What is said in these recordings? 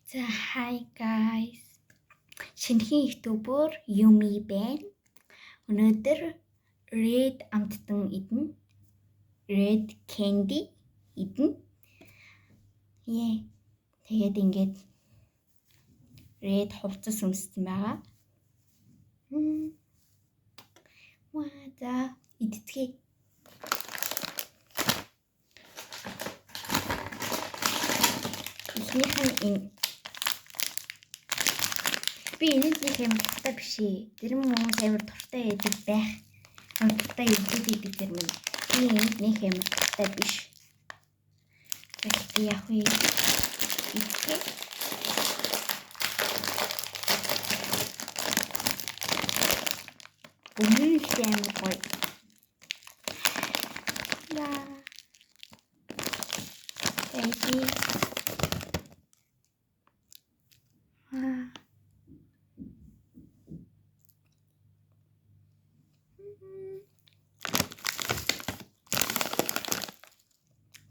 За hi guys. Шинэхэн ютубер Yumi байна. Өнөөдөр red амттан идэн. Red candy идэн. Тэгээд ингээд red хувцас өмссөн байгаа. За идцгээе. Эхнийх нь энэ. Би энэ нэг юм дуртай биш ээ. Зарим хүмүүс амар дуртай байдаг байх. Амар дуртай идэх зарим нь. Би энэ нэг юм дуртай биш. Гэхдээ яг үе идэх. Өмнөдөө амар гоё.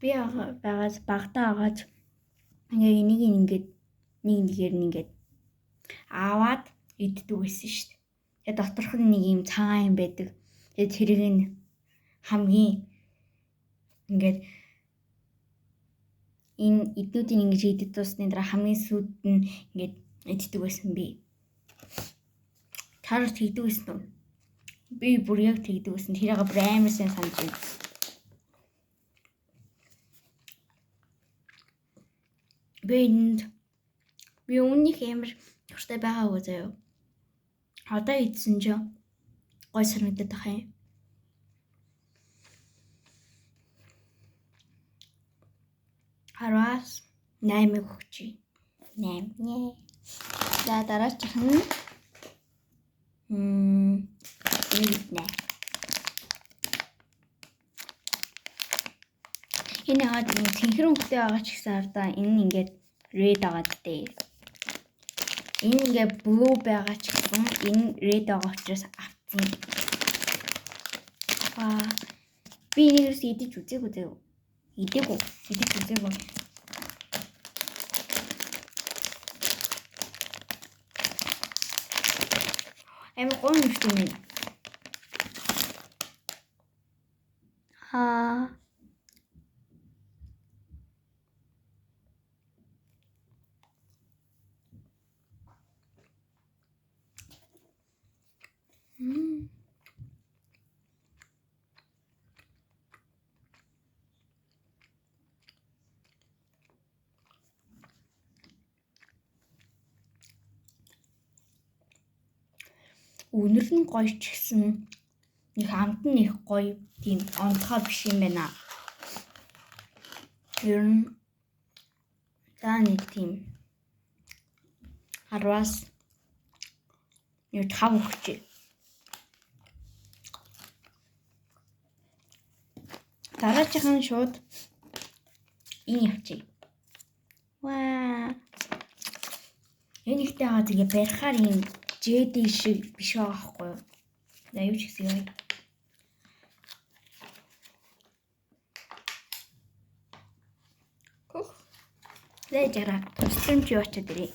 Би байгаас багтаа агаад ингээ энийг ингээд нэг нэгээр ингээд аваад иддэг байсан шүү дээ. Тэгээд доторх нь нэг юм цагаан юм байдаг. Тэгээд тэрийг нь хамгийн ингээд энэ иднүүдийн ингэж идэж дуусны дараа хамгийн сүүлд нь ингээд иддэг байсан би. Тарт хийдэг байсан уу? Би бүр яг тэгдэг байсан. Тэрийг бүр амар сайн санаж байна. Би өмнөх амар дуртай байгаагүй заяа. Одоо идсэн ч гой санагдаад байгаа юм. Хараас 8-ыг өгчий. 8 нэ. За дараачих нь нэ. Энэ аваад цэнхэр өнгөтэй байгаа ч гэсэн ардаа энэ ингээд red агаад дээ. Энэ ингээд blue байгаа ч гэсэн энэ red байгаа учраас авцсан. Би энэс идэж үзээгүй заяа. Идэж үзээгүй. Амар гоё юм шүү дээ. Үнэр нь гоё ч гэсэн нэг амт нь их гоё тийм онцгой биш юм байна. Ер нь за нэг тийм 10-аас 5 өгчээ. Дараачих нь шууд энэ явчих. Энэ ихтэй аваад тэгээ барихаар юм JD шиг биш байгаа байхгүй юу? За юу ч гэсэн яа. Лежера тусламж явуулчихад ирээ.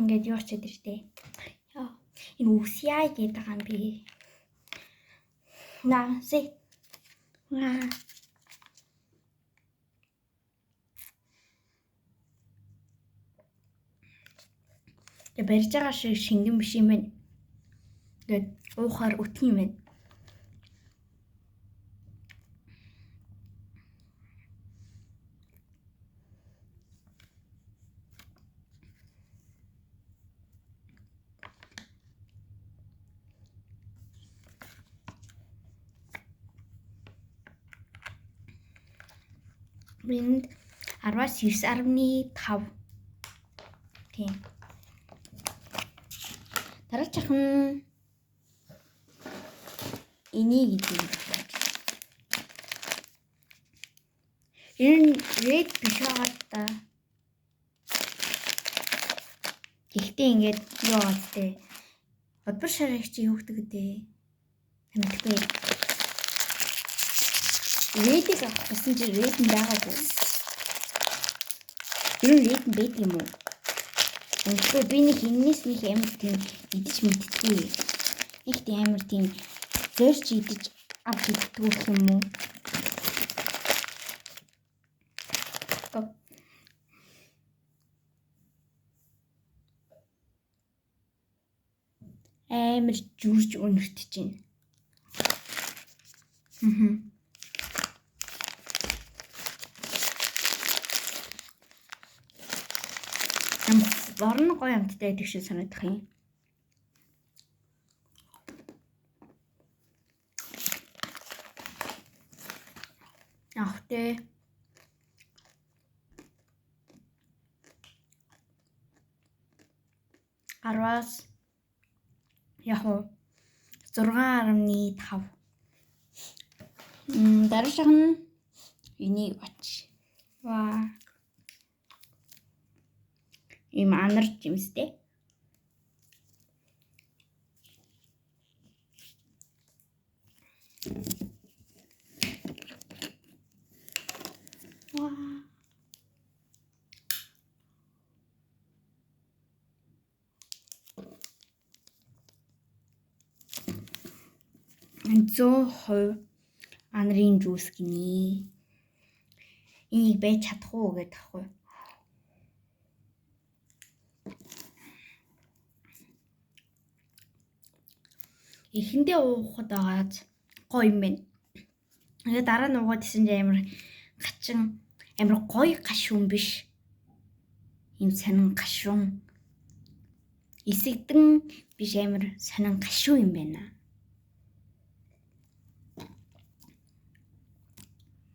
Ингээд явуулчихад иртээ. Энэ үсяа гэдэг юм би. Си. Тэг барьж байгаа шиг шингэн биш юм байна. Ингээд уухаар өтгөн юм байна. Энд 10-аас 9.5. Тийм. Дараачих нь энийг гэдэг. Энэ red биш байгаа та. Гэхдээ ингээд юу байгаа те. Одбор шарыг чи юу гэдэг дээ. Мэдгүй. Red-ийг авах гэсэн чи red нь байгаагүй. Тэр red нь байт юм уу? Үнэхээр би нэг энэс нэг амар тийм идэж мэдтгий. Нэг тийм амар тийм зөрч идэж авч иддэг юм уу? Амар жүрж өнөртөж байна. Борно гоё амттай байдаг шиг санагдах юм. Ахтэй. Араас яг 6.5. Дараачих нь энийг бач. Ваа. Им анарч юмстэй. Ваа. Энэ 100% анарын жуус гинэ. Энийг байж чадах уу гэдэг ахгүй. Эхэндээ уухад байгааз гоё юм байна. Тэгээд дараа нь уугаад исэн чинь амар гачин амар гоё гашуун биш. Ийм сонин гашуун. Эсэгдэн биш амар сонин гашуун юм байна.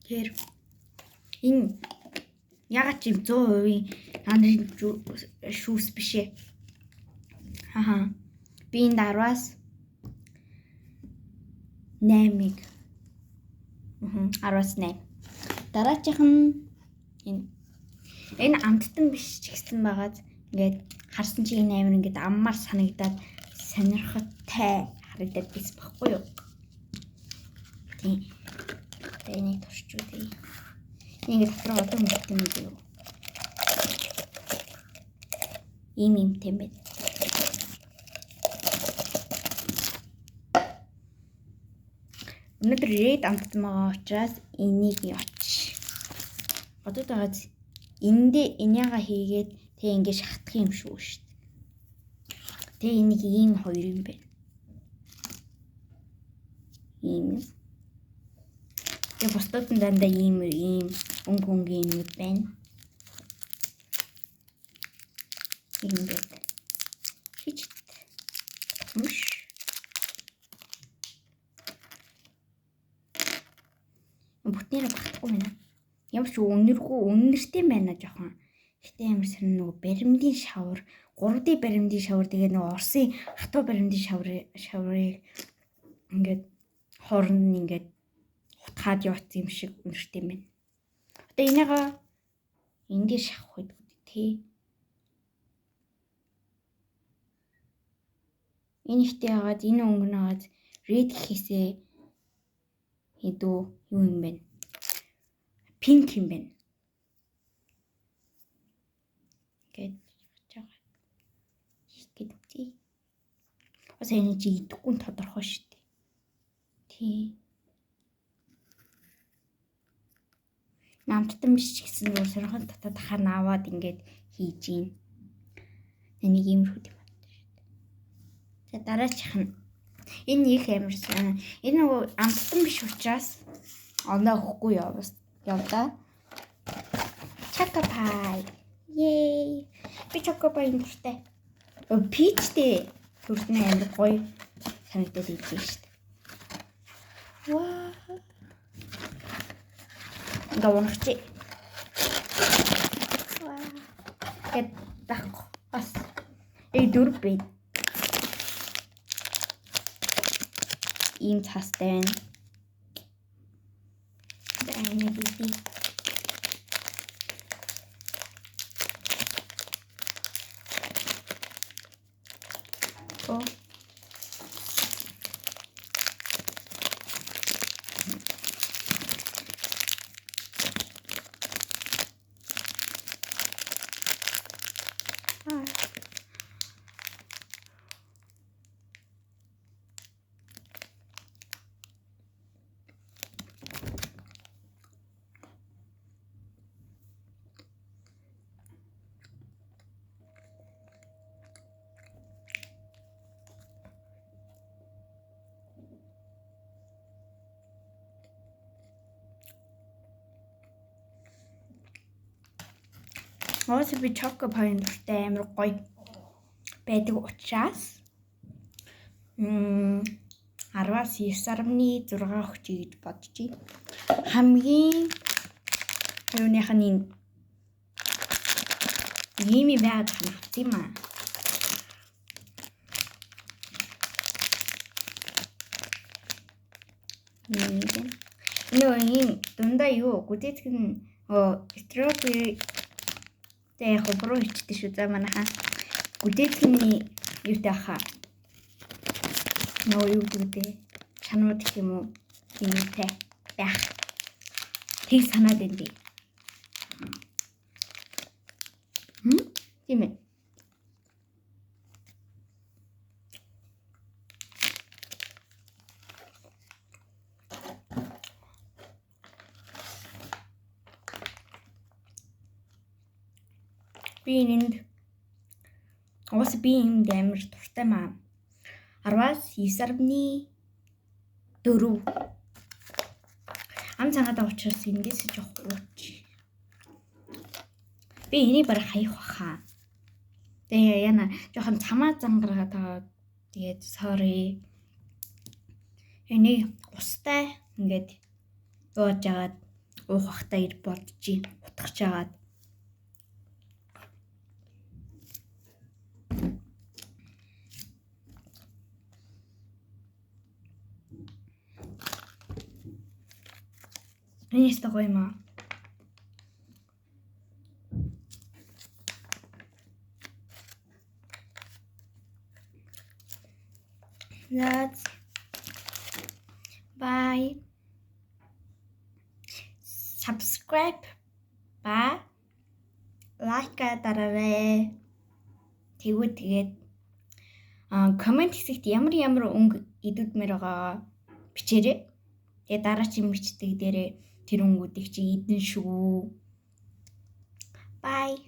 Тэр энэ ягаад ч 100% анарын шүүс биш ээ. Хаха. Би энэ 10-аас 8-ыг 10-аас 8. Дараачих нь энэ амттан биш ч гэсэн байгаад ингээд харсан чи энэ амир ингээд аммаар санагдаад сонирхолтой харагдаад бис баггүй юу? Тийм. Энийг турчуудъя. Ингээд дотроо одоо мэдсэн юм юу? Ийм тийм байд. Өнөөдөр red амтсан байгаа учраас энийг оч. Одоо дагаад эндээ энийг хийгээд тэг ингэ шахах юм шүү дээ. Тэг энийг ийм хоёр юм байна. Ийм. Тэг бусдад нь дандаа ийм өнгөнгийн юм байна. Ингээд. Хич. Мш. Бүтнээр багтахгүй байна. Ямар ч үнэртэй байна жоохон. Гэтэ ямар сонир нөгөө баримдын шавар, 3D баримдын шавар тэгээ нөгөө Оросын хатуу баримдын шаврыг ингээд хооронд нь ингээд утгаад явуулсан юм шиг үнэртэй байна. Одоо энийгээ эндээ шахах гэдэг тий. Энэ ихтэй яагаад энэ өнгө наагаад red гэхээсээ хэдүү юу юм бэ? Пинк юм байна. Гэт чагаа. Гэдэг. Ос энэ чи идэхгүй нь тодорхой шүү дээ. Тий. Намтан биш ч гэсэн зүгээр сонирхон татаад хана аваад ингээд хийж гин. Энийг иймэрхүү юм байна шүү дээ. За дараачих нь энэ их амарсан. Энэ нөгөө амтан биш учраас оноо өгөхгүй явдаа. Choco pie. Yay! Би choco pie дуртай. Peachтэй төрний амар гоё санагдаад идэв шүү дээ. Ваа. Гавнахчи. Гэт дахгүй бас дөрв бай. Ийм цастай байна. Энийг бий. Оо. Оос би чоко пайн дуртай амар гоё байдаг учраас 10-аас 9.6 өгчий гэж бодчих. Хамгийн юуных нь ийм байгаад авсан юм аа. Ийм дундаа юу гүдэтгэх нь стrawberry яг буруу хийчихдээ шүү за манайхаа. Гүдэтгэхний юутай хаа. Юу гэдэг чанууд гэх юм уу? Юмтай байх. Тэг санаад байна би. Тийм ээ. Би энд амар дуртай маа. 10-аас 9.4 ам цагаад учраас ингээс жоох ууч. Би энийг барах хаях баха. Тэгээ яна жоохон цамаа зангараад байгаа. Тэгээд sorry. Энийг устай ингээд ууж агаад уух бахтаа ир бодчих. Утгах жагаад. Энэс тагой юм аа. Let's bye. Subscribe ба лайк дараарай. Тэгээд коммент хэсэгт ямар өнгө идүүдмээр байгаа бичээрэй. Тэгээд дараагийн бичдэг дээрээ тэр өнгүүдийг чи идэн шүү. Bye.